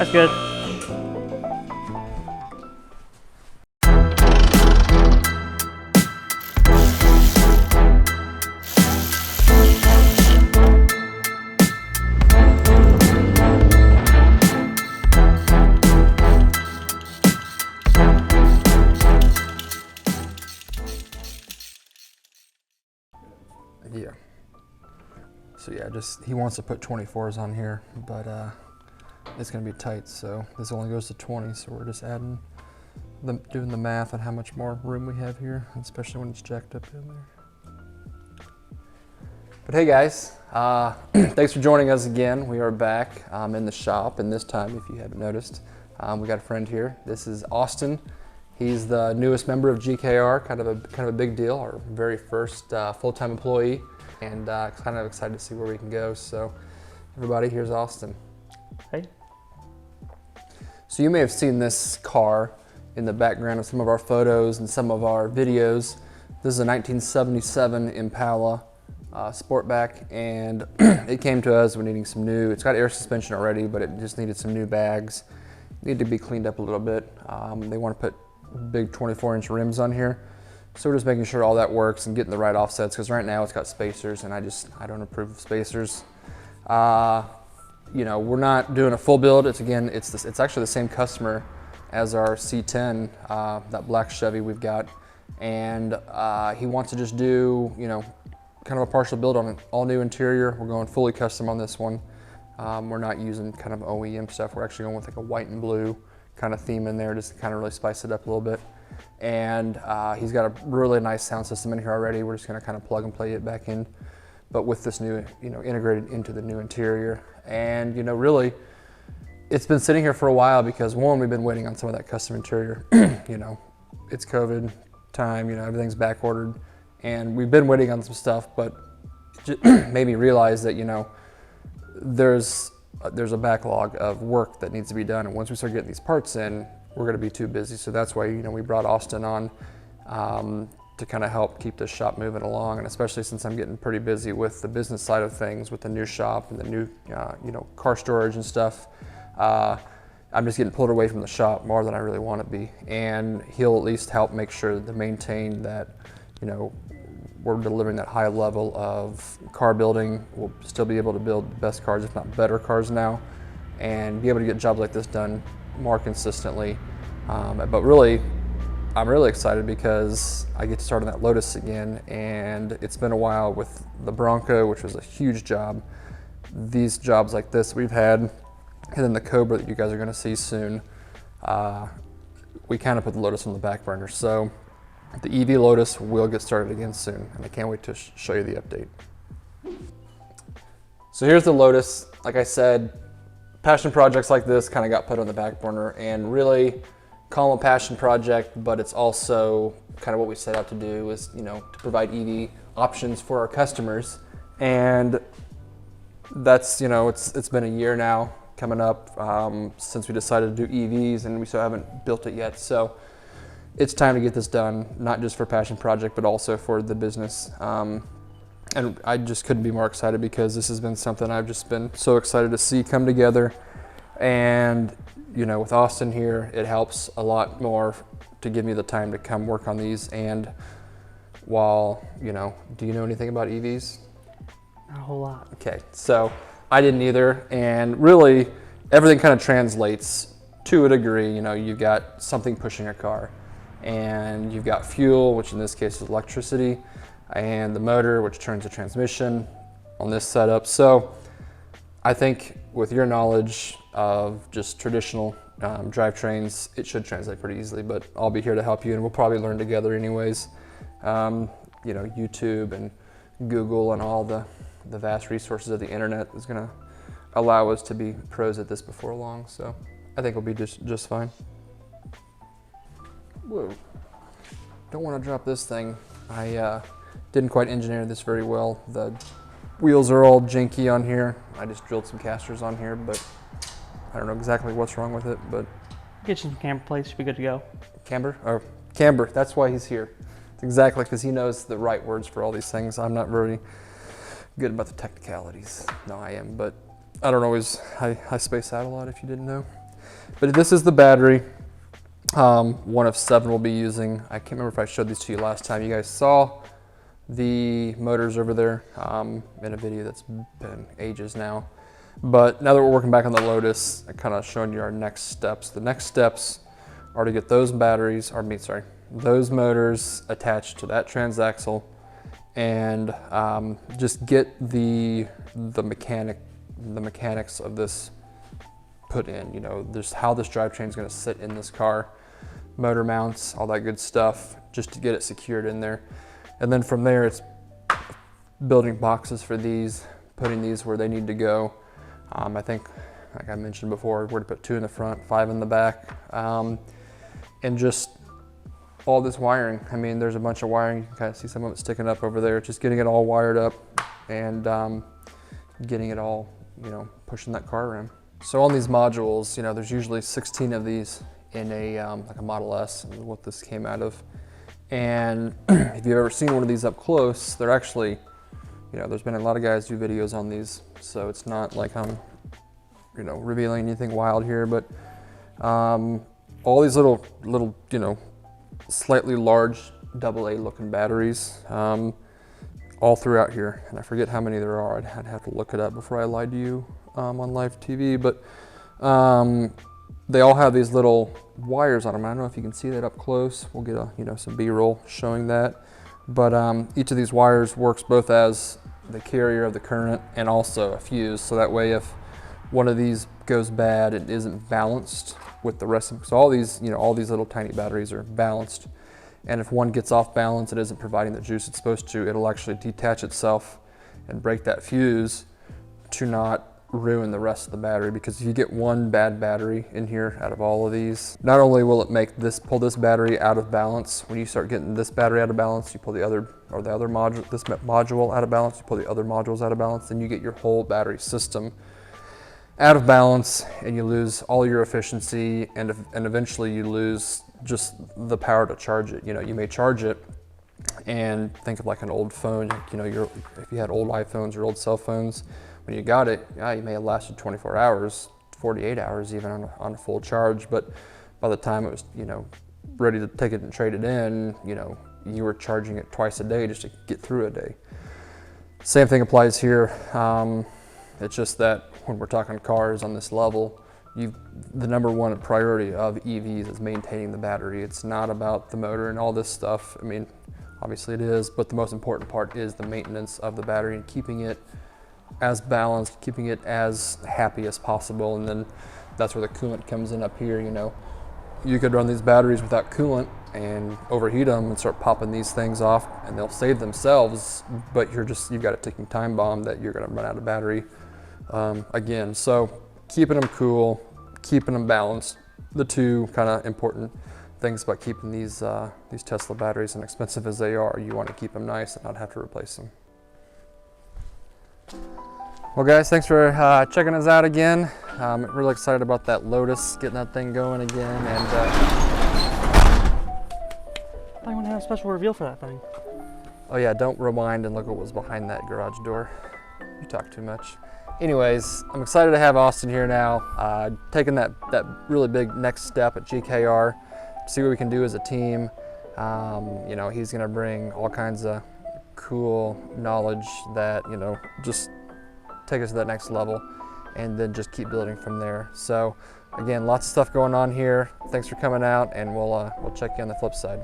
That's good. Yeah. So yeah, he wants to put 24s on here, but it's gonna be tight, so this only goes to 20, so we're just doing the math on how much more room we have here, especially when it's jacked up in there. But hey guys, thanks for joining us again. We are back in the shop, and this time, if you haven't noticed, we got a friend here. This is Austin. He's the newest member of GKR, kind of a big deal, our very first full-time employee, and kind of excited to see where we can go. So everybody, here's Austin. Hey. So you may have seen this car in the background of some of our photos and some of our videos. This is a 1977 Impala Sportback, and it came to us, we're needing some new, it's got air suspension already, but it just needed some new bags. Need to be cleaned up a little bit. They want to put big 24-inch rims on here. So we're just making sure all that works and getting the right offsets, because right now it's got spacers, and I don't approve of spacers. You know, we're not doing a full build. It's actually the same customer as our C10, that black Chevy we've got. And he wants to just do, you know, kind of a partial build on an all new interior. We're going fully custom on this one. We're not using kind of OEM stuff. We're actually going with like a white and blue kind of theme in there, just to kind of really spice it up a little bit. And he's got a really nice sound system in here already. We're just gonna kind of plug and play it back in, but with this new, you know, integrated into the new interior. And, you know, really, it's been sitting here for a while because, one, we've been waiting on some of that custom interior. You know, it's COVID time, you know, everything's back ordered, and we've been waiting on some stuff, but it just made me realize that, you know, there's a backlog of work that needs to be done, and once we start getting these parts in, we're going to be too busy. So that's why, you know, we brought Austin on to kind of help keep this shop moving along, and especially since I'm getting pretty busy with the business side of things, with the new shop and the new you know, car storage and stuff. I'm just getting pulled away from the shop more than I really want to be, and he'll at least help make sure to maintain that, you know, we're delivering that high level of car building. We'll still be able to build the best cars, if not better cars now, and be able to get jobs like this done more consistently. But really, I'm really excited because I get to start on that Lotus again, and it's been a while with the Bronco, which was a huge job. These jobs like this we've had, and then the Cobra that you guys are gonna see soon, we kind of put the Lotus on the back burner. So the EV Lotus will get started again soon, and I can't wait to show you the update. So here's the Lotus. Like I said, passion projects like this kind of got put on the back burner, and really call them a passion project, but it's also kind of what we set out to do, is, you know, to provide EV options for our customers. And that's, you know, it's been a year now coming up since we decided to do EVs, and we still haven't built it yet. So it's time to get this done, not just for passion project, but also for the business. And I just couldn't be more excited, because this has been something I've just been so excited to see come together. And, you know, with Austin here, it helps a lot more to give me the time to come work on these. And while, you know, do you know anything about EVs? Not a whole lot. Okay, so I didn't either. And really, everything kind of translates to a degree. You know, you've got something pushing a car, and you've got fuel, which in this case is electricity, and the motor, which turns the transmission on this setup. So I think with your knowledge of just traditional drivetrains, it should translate pretty easily, but I'll be here to help you, and we'll probably learn together anyways. You know, YouTube and Google and all the vast resources of the internet is gonna allow us to be pros at this before long. So I think we'll be just fine. Whoa, don't want to drop this thing. I didn't quite engineer this very well. The wheels are all janky on here. I just drilled some casters on here, but I don't know exactly what's wrong with it, but. Get you some camber plates, should be good to go. Camber? Or camber, that's why he's here. It's exactly, because he knows the right words for all these things. I'm not very good about the technicalities. No, I am, but I don't always, I space out a lot, if you didn't know. But this is the battery. One of 7 we'll be using. I can't remember if I showed these to you last time. You guys saw the motors over there in a video that's been ages now. But now that we're working back on the Lotus, I kind of showing you our next steps. The next steps are to get those batteries, those motors attached to that transaxle, and just get the mechanics of this put in. You know, there's how this drivetrain is going to sit in this car, motor mounts, all that good stuff, just to get it secured in there. And then from there, it's building boxes for these, putting these where they need to go. I think, like I mentioned before, we're to put 2 in the front, 5 in the back, and just all this wiring. I mean, there's a bunch of wiring. You can kind of see some of it sticking up over there. Just getting it all wired up and getting it all, you know, pushing that car around. So on these modules, you know, there's usually 16 of these in a like a Model S, is what this came out of. And if you've ever seen one of these up close, they're actually, you know, there's been a lot of guys do videos on these, so it's not like I'm, you know, revealing anything wild here, but all these little, you know, slightly large AA looking batteries all throughout here. And I forget how many there are. I'd have to look it up before I lied to you on live TV, but they all have these little wires on them. I don't know if you can see that up close. We'll get a, you know, some B-roll showing that. But each of these wires works both as the carrier of the current and also a fuse. So that way, if one of these goes bad, it isn't balanced with the rest of them. So all these, you know, all these little tiny batteries are balanced. And if one gets off balance, it isn't providing the juice it's supposed to, it'll actually detach itself and break that fuse to not ruin the rest of the battery. Because if you get one bad battery in here out of all of these, not only will it make this, pull this battery out of balance, when you start getting this battery out of balance, you pull the other, or the other module, this module out of balance, you pull the other modules out of balance, then you get your whole battery system out of balance, and you lose all your efficiency, and eventually you lose just the power to charge it. You know, you may charge it, and think of like an old phone, you know, if you had old iPhones or old cell phones, when you got it, yeah, you may have lasted 24 hours, 48 hours even on a full charge, but by the time it was, you know, ready to take it and trade it in, you know, you were charging it twice a day just to get through a day. Same thing applies here. It's just that when we're talking cars on this level, the number one priority of EVs is maintaining the battery. It's not about the motor and all this stuff. I mean, obviously it is, but the most important part is the maintenance of the battery and keeping it as balanced, keeping it as happy as possible. And then that's where the coolant comes in up here. You know, you could run these batteries without coolant and overheat them and start popping these things off, and they'll save themselves, but you've got a ticking time bomb that you're going to run out of battery again. So keeping them cool, keeping them balanced, the two kind of important things about keeping these Tesla batteries, and expensive as they are, you want to keep them nice and not have to replace them. Well guys, thanks for checking us out again. I'm really excited about that Lotus, getting that thing going again. And I thought you wanted to have a special reveal for that thing. Oh yeah, don't rewind and look what was behind that garage door. You talk too much. Anyways, I'm excited to have Austin here now, taking that really big next step at GKR, see what we can do as a team. You know, he's gonna bring all kinds of cool knowledge that, you know, just take us to that next level, and then just keep building from there. So again, lots of stuff going on here. Thanks for coming out, and we'll check you on the flip side.